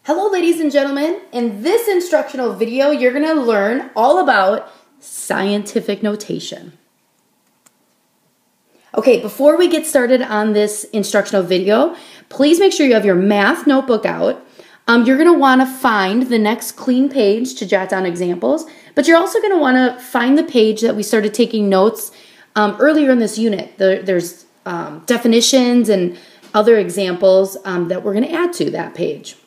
Hello ladies and gentlemen, in this instructional video you're going to learn all about scientific notation. Okay, before we get started on this instructional video, please make sure you have your math notebook out. You're going to want to find the next clean page to jot down examples, but you're also going to want to find the page that we started taking notes earlier in this unit. There's definitions and other examples that we're going to add to that page.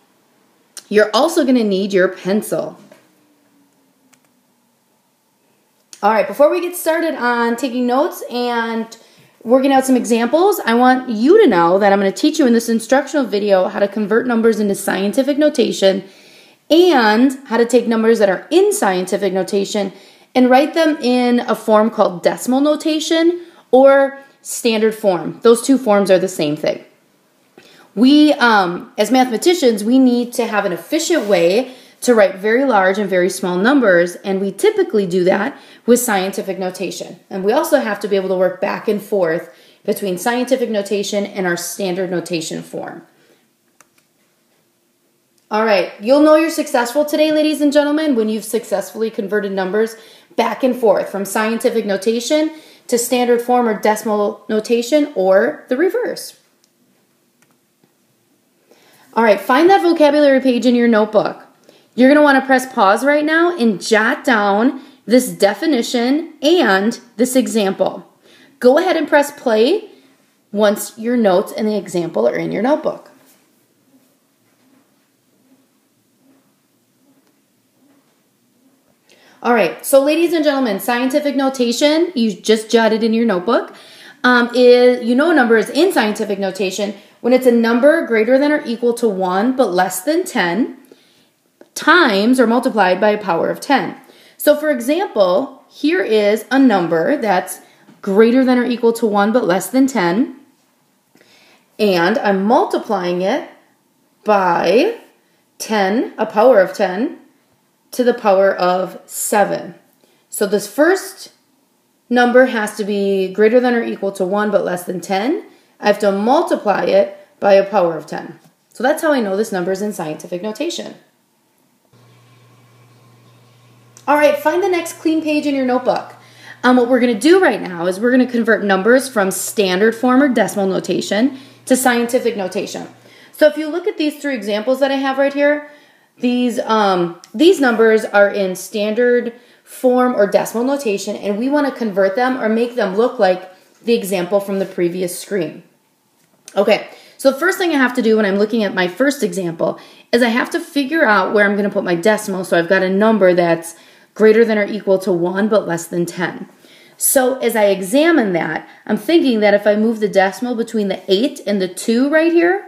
You're also going to need your pencil. All right, before we get started on taking notes and working out some examples, I want you to know that I'm going to teach you in this instructional video how to convert numbers into scientific notation and how to take numbers that are in scientific notation and write them in a form called decimal notation or standard form. Those two forms are the same thing. We, as mathematicians, we need to have an efficient way to write very large and very small numbers, and we typically do that with scientific notation. And we also have to be able to work back and forth between scientific notation and our standard notation form. All right, you'll know you're successful today, ladies and gentlemen, when you've successfully converted numbers back and forth from scientific notation to standard form or decimal notation or the reverse. All right, find that vocabulary page in your notebook. You're going to want to press pause right now and jot down this definition and this example. Go ahead and press play once your notes and the example are in your notebook. All right, so ladies and gentlemen, scientific notation, you just jotted in your notebook, you know a number is in scientific notation when it's a number greater than or equal to 1 but less than 10 times or multiplied by a power of 10. So for example, here is a number that's greater than or equal to 1 but less than 10, and I'm multiplying it by 10, a power of 10, to the power of 7. So this first number has to be greater than or equal to 1 but less than 10. I have to multiply it by a power of 10. So that's how I know this number is in scientific notation. All right, find the next clean page in your notebook. What we're going to do right now is we're going to convert numbers from standard form or decimal notation to scientific notation. So if you look at these three examples that I have right here, these numbers are in standard form or decimal notation, and we want to convert them or make them look like the example from the previous screen. Okay, so the first thing I have to do when I'm looking at my first example is I have to figure out where I'm going to put my decimal. So I've got a number that's greater than or equal to 1 but less than 10. So as I examine that, I'm thinking that if I move the decimal between the 8 and the 2 right here,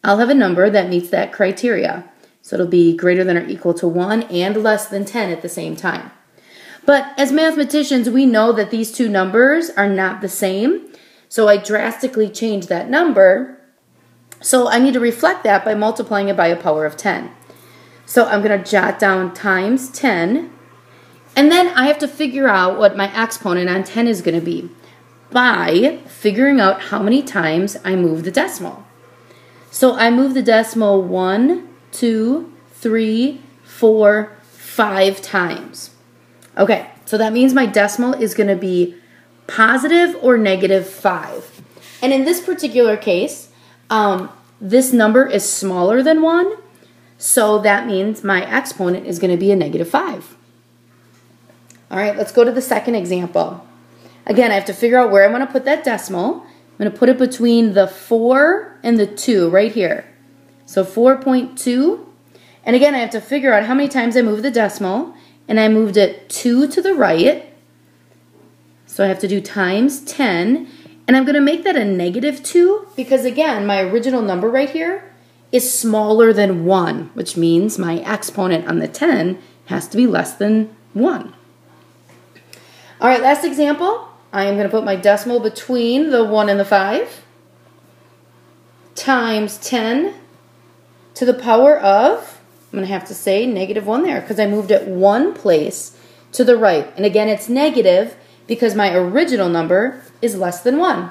I'll have a number that meets that criteria. So it'll be greater than or equal to 1 and less than 10 at the same time. But as mathematicians, we know that these two numbers are not the same. So I drastically change that number. So I need to reflect that by multiplying it by a power of 10. So I'm going to jot down times 10. And then I have to figure out what my exponent on 10 is going to be by figuring out how many times I move the decimal. So I move the decimal 1, 2, 3, 4, 5 times. Okay, so that means my decimal is going to be positive or negative 5. And in this particular case, this number is smaller than 1, so that means my exponent is going to be a negative 5. All right, let's go to the second example. Again, I have to figure out where I want to put that decimal. I'm going to put it between the 4 and the 2 right here. So 4.2. And again, I have to figure out how many times I move the decimal. And I moved it 2 to the right. So I have to do times 10. And I'm going to make that a negative 2 because, again, my original number right here is smaller than 1, which means my exponent on the 10 has to be less than 1. All right, last example. I am going to put my decimal between the 1 and the 5 times 10 to the power of, I'm going to have to say negative 1 there because I moved it one place to the right. And again, it's negative because my original number is less than 1.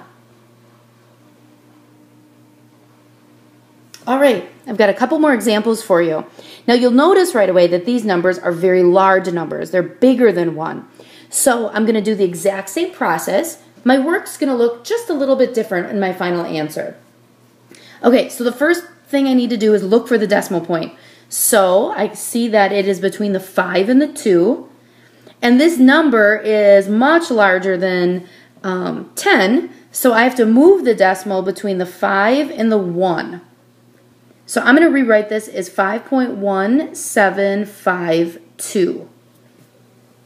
All right, I've got a couple more examples for you. Now you'll notice right away that these numbers are very large numbers. They're bigger than 1. So I'm going to do the exact same process. My work's going to look just a little bit different in my final answer. Okay, so the first thing I need to do is look for the decimal point. So I see that it is between the 5 and the 2. And this number is much larger than 10. So I have to move the decimal between the 5 and the 1. So I'm going to rewrite this as 5.1752.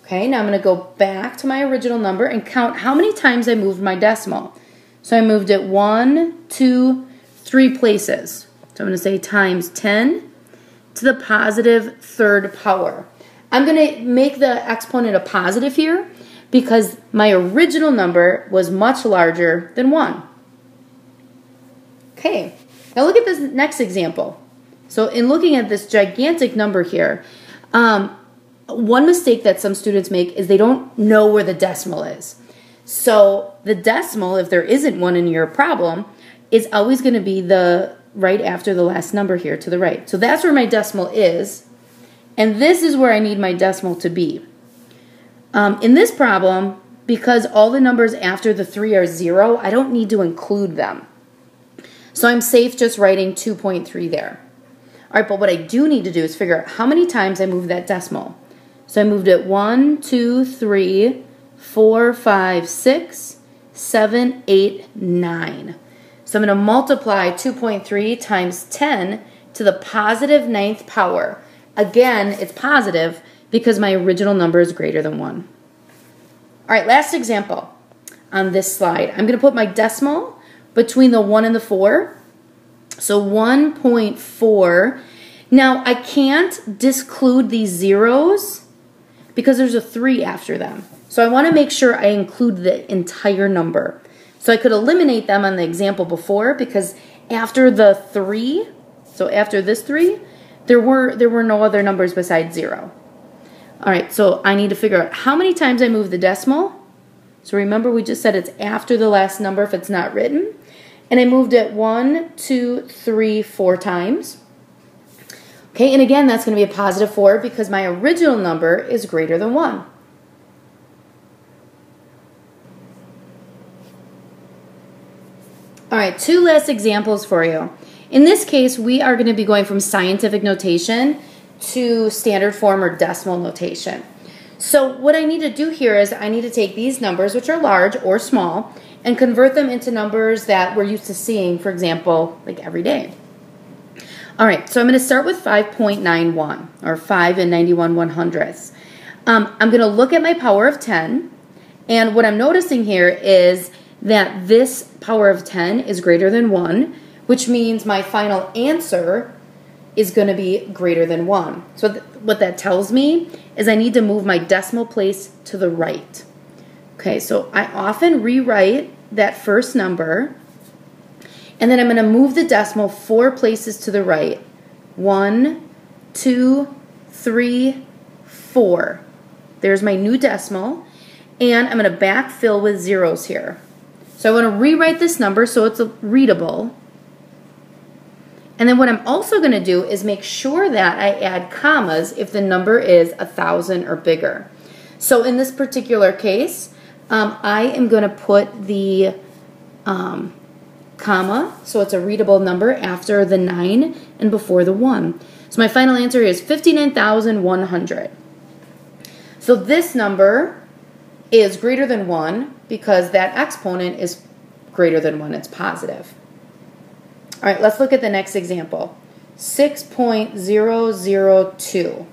Okay, now I'm going to go back to my original number and count how many times I moved my decimal. So I moved it 1, 2, 3 places. So I'm going to say times 10 to the positive third power. I'm going to make the exponent a positive here because my original number was much larger than 1. Okay. Now look at this next example. So in looking at this gigantic number here, one mistake that some students make is they don't know where the decimal is. So the decimal, if there isn't one in your problem, is always going to be the right after the last number here to the right. So that's where my decimal is, and this is where I need my decimal to be. In this problem, because all the numbers after the 3 are 0, I don't need to include them. So I'm safe just writing 2.3 there. All right, but what I do need to do is figure out how many times I moved that decimal. So I moved it 1, 2, 3, 4, 5, 6, 7, 8, 9. So I'm going to multiply 2.3 times 10 to the positive 9th power. Again, it's positive because my original number is greater than 1. All right, last example on this slide. I'm going to put my decimal between the 1 and the 4. So 1.4. Now, I can't disclude these zeros because there's a 3 after them. So I want to make sure I include the entire number. So I could eliminate them on the example before because after the 3, so after this 3, there were no other numbers besides 0. All right, so I need to figure out how many times I move the decimal. So remember we just said it's after the last number if it's not written. And I moved it 1, 2, 3, 4 times. Okay, and again, that's going to be a positive 4 because my original number is greater than 1. All right, 2 last examples for you. In this case, we are going to be going from scientific notation to standard form or decimal notation. So what I need to do here is I need to take these numbers, which are large or small, and convert them into numbers that we're used to seeing, for example, like every day. All right, so I'm going to start with 5.91, or 5 and 91/100ths. I'm going to look at my power of 10, and what I'm noticing here is that this power of 10 is greater than 1, which means my final answer is going to be greater than 1. So what that tells me is I need to move my decimal place to the right. Okay, so I often rewrite that first number, and then I'm going to move the decimal 4 places to the right. 1, 2, 3, 4. There's my new decimal, and I'm going to backfill with zeros here. So I want to rewrite this number so it's readable. And then what I'm also going to do is make sure that I add commas if the number is 1,000 or bigger. So in this particular case, I am going to put the comma, so it's a readable number after the 9 and before the 1. So my final answer is 59,100. So this number is greater than 1 because that exponent is greater than 1. It's positive. All right, let's look at the next example. 6.002.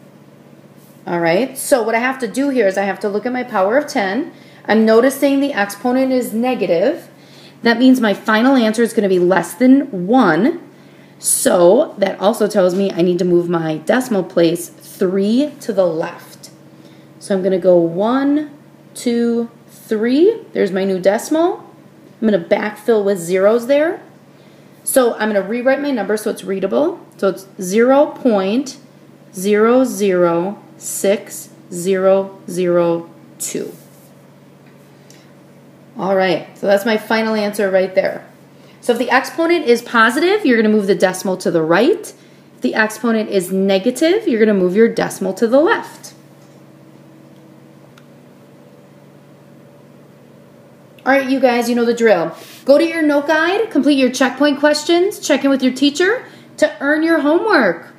All right, so what I have to do here is I have to look at my power of 10. I'm noticing the exponent is negative. That means my final answer is going to be less than 1. So that also tells me I need to move my decimal place 3 to the left. So I'm going to go 1, 2, 3. There's my new decimal. I'm going to backfill with zeros there. So I'm going to rewrite my number so it's readable. So it's 0.006002. All right, so that's my final answer right there. So if the exponent is positive, you're going to move the decimal to the right. If the exponent is negative, you're going to move your decimal to the left. All right, you guys, you know the drill. Go to your note guide, complete your checkpoint questions, check in with your teacher to earn your homework.